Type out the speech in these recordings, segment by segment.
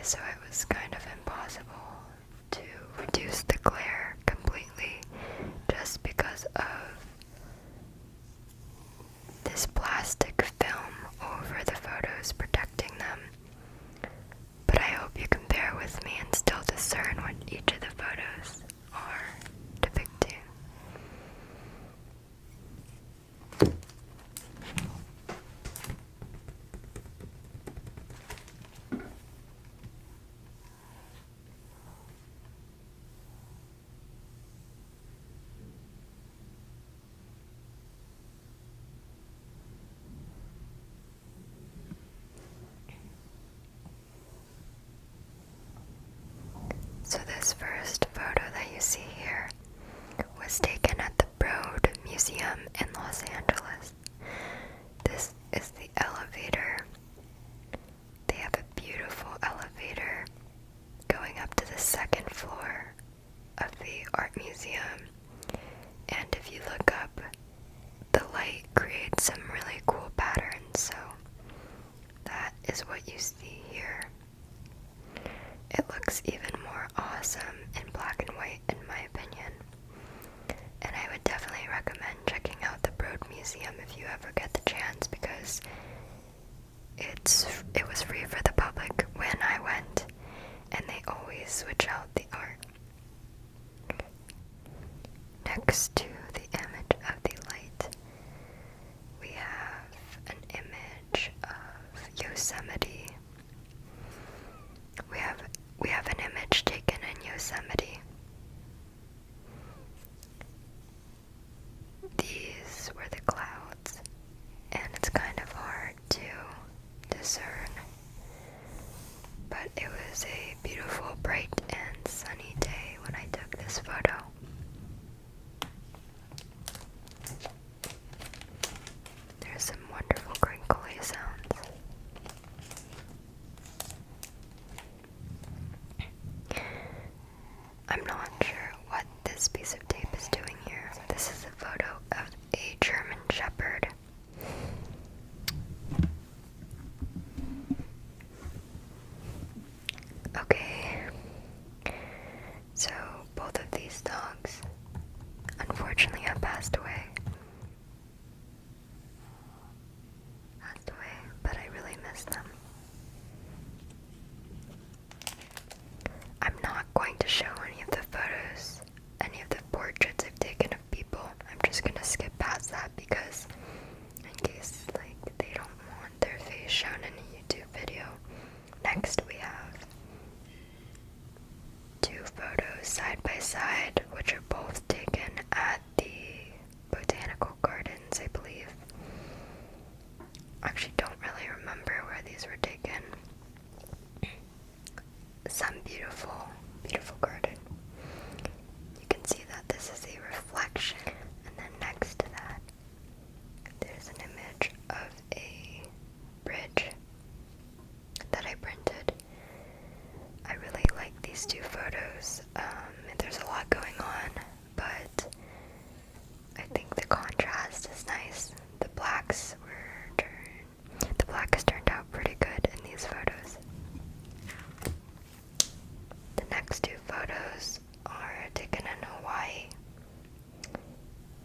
so it was kind of impossible to reduce the glare completely just because of this plastic film over the photos protecting them. But I hope you can bear with me and still discern what each of the photos are depicting. So this first photo that you see here was taken at the Broad Museum in Los Angeles. This is the elevator. They have a beautiful elevator going up to the second floor of the art museum. And if you look up, the light creates some really cool patterns, so that is what you see here. It looks even more awesome in black and white in my opinion. And I would definitely recommend checking out the Broad Museum if you ever get the chance, because it was free for the public when I went, and they always switch out the art. Next to the image of the light, we have an image of Yosemite. We have an image taken in Yosemite. These were the clouds, and it's kind of hard to discern, but it was a beautiful, bright, and sunny day when I took this photo. There's some wonderful crinkly sounds. I'm not sure what this piece of tape is doing here. This is a photo of a German Shepherd. Okay, so both of these dogs unfortunately have passed away. But I really miss them. I'm not going to show any of the photos, any of the portraits I've taken of people. I'm just gonna skip past that because in case they don't want their face shown in a YouTube video. Next we have two photos side by side, which are both taken at the Botanical Gardens, I believe. Actually don't really remember where these were taken. Some beautiful, beautiful garden. You can see that this is a reflection. And then next to that, there's an image of a bridge that I printed. I really like these two photos. There's a lot going on, but I think the contrast is nice. The black has turned out pretty good in these photos. The next two photos are taken in Hawaii.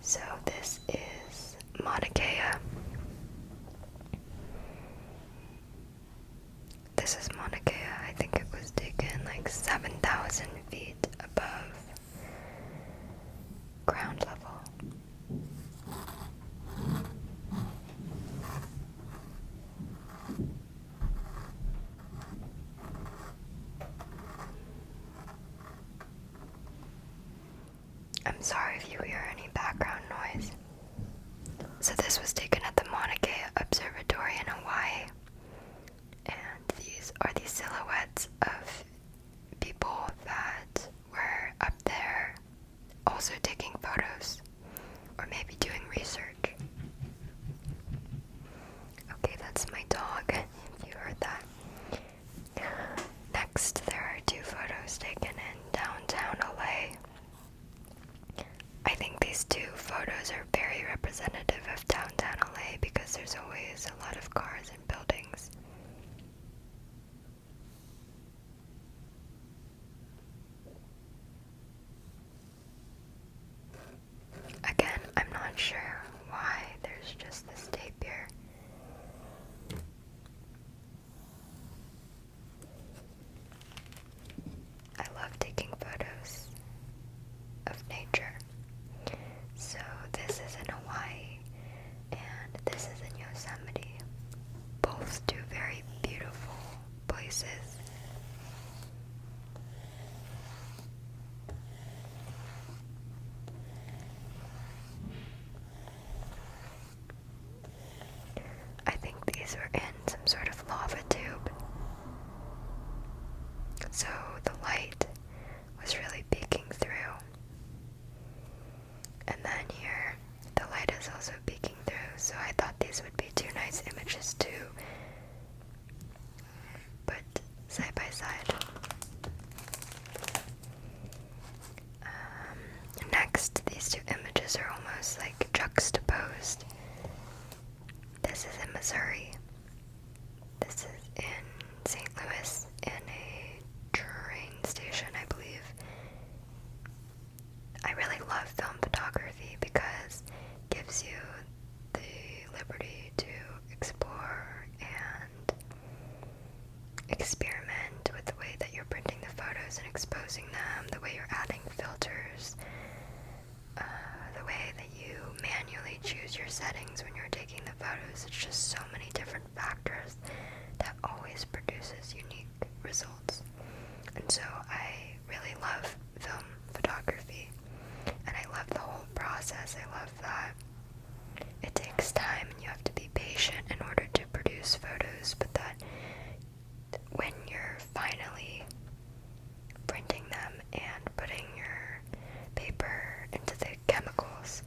So this is Mauna Kea. This is Mauna Kea. I think it was taken like 7,000 feet above ground level. I'm sorry if you hear any background noise. So this was taken at the Mauna Kea Observatory in Hawaii. And these are the silhouettes of people that were up there also taking photos or maybe doing research. Okay, that's my dog, if you heard that. Next, there are two photos taken in downtown LA. I think these two photos are very representative of downtown both two very beautiful places. I think these were in some sort of lava tube, so the light was really peeking through. And then here, the light is also peeking through, so I thought these would be two nice images to put side by side. Next, these two images are almost like juxtaposed. This is in Missouri. This is in St. Louis, in a train station, I believe. I really love film photography because it gives you the liberty to explore and experiment with the way that you're printing the photos and exposing them, the way you're adding filters, the way that you manually choose your settings when you're taking the photos. It's just so many different factors that always produces unique results. And so I really love film photography, and I love the whole process. I love that it takes time and you have to be patient in order to produce photos, but that when you're finally printing them and putting your paper into the chemicals,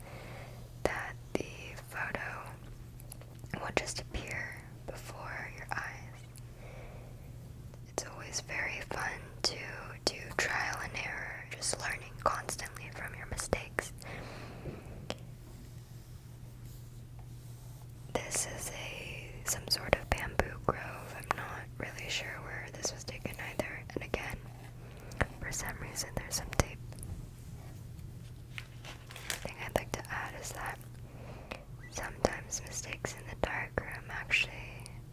that the photo will just appear before your eyes. It's always very fun to do trial and error, just learning constantly from your mistakes. This is some sort of bamboo grove. I'm not really sure where this was taken either. And again, for some reason there's some tape. The thing I'd like to add is that sometimes mistakes in the darkroom actually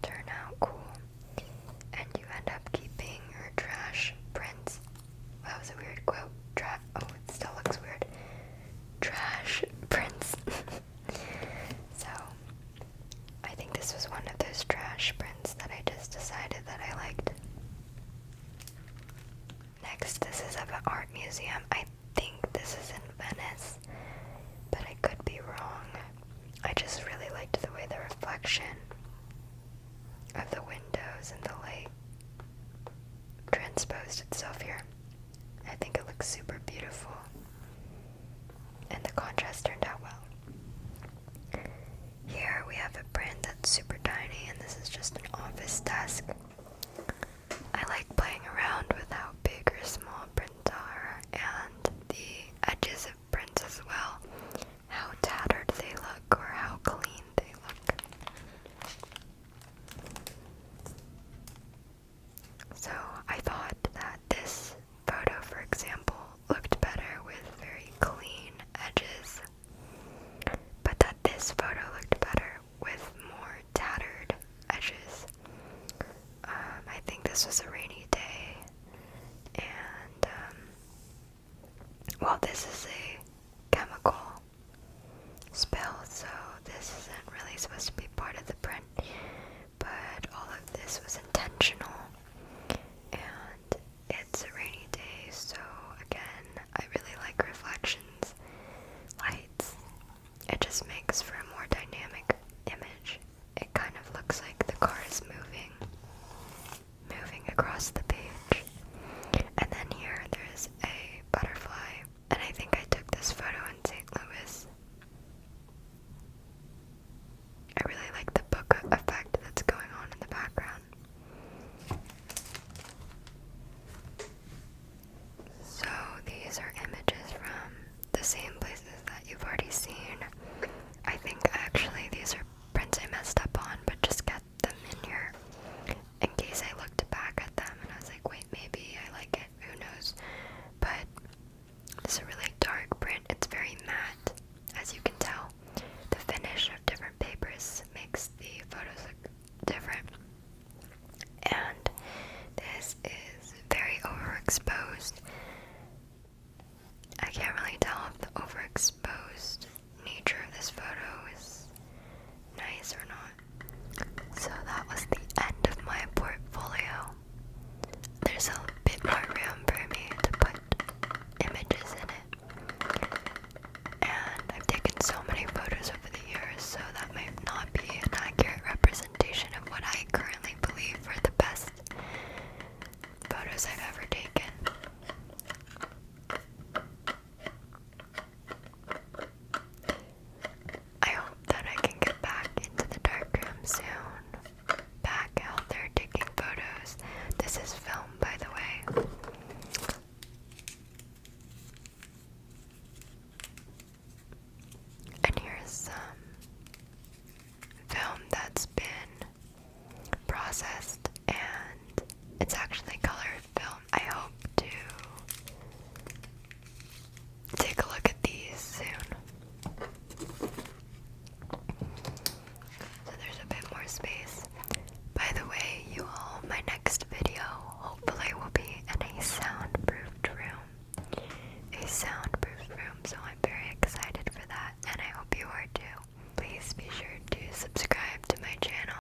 turn out cool, and you end up keeping your trash prints. That was a weird quote. Oh, it still looks weird. Trash prints. So, I think this was one of those trash prints that I just decided that I liked. Next, this is of an art museum. I think this is in Venice, but I could be wrong. I just really liked the way the reflection of the windows and the light transposed itself here. I think it looks super beautiful, and the contrast turned out well. Here we have a print that's super tiny, and this is just an office desk. I like playing around with how big or small prints are, and the edges of prints as well, how tattered they look or how clean they look. So I thought that this photo, for example, looked better with very clean edges, but that this photo looked better with more tattered edges. I think this was a rainy day, and well, this is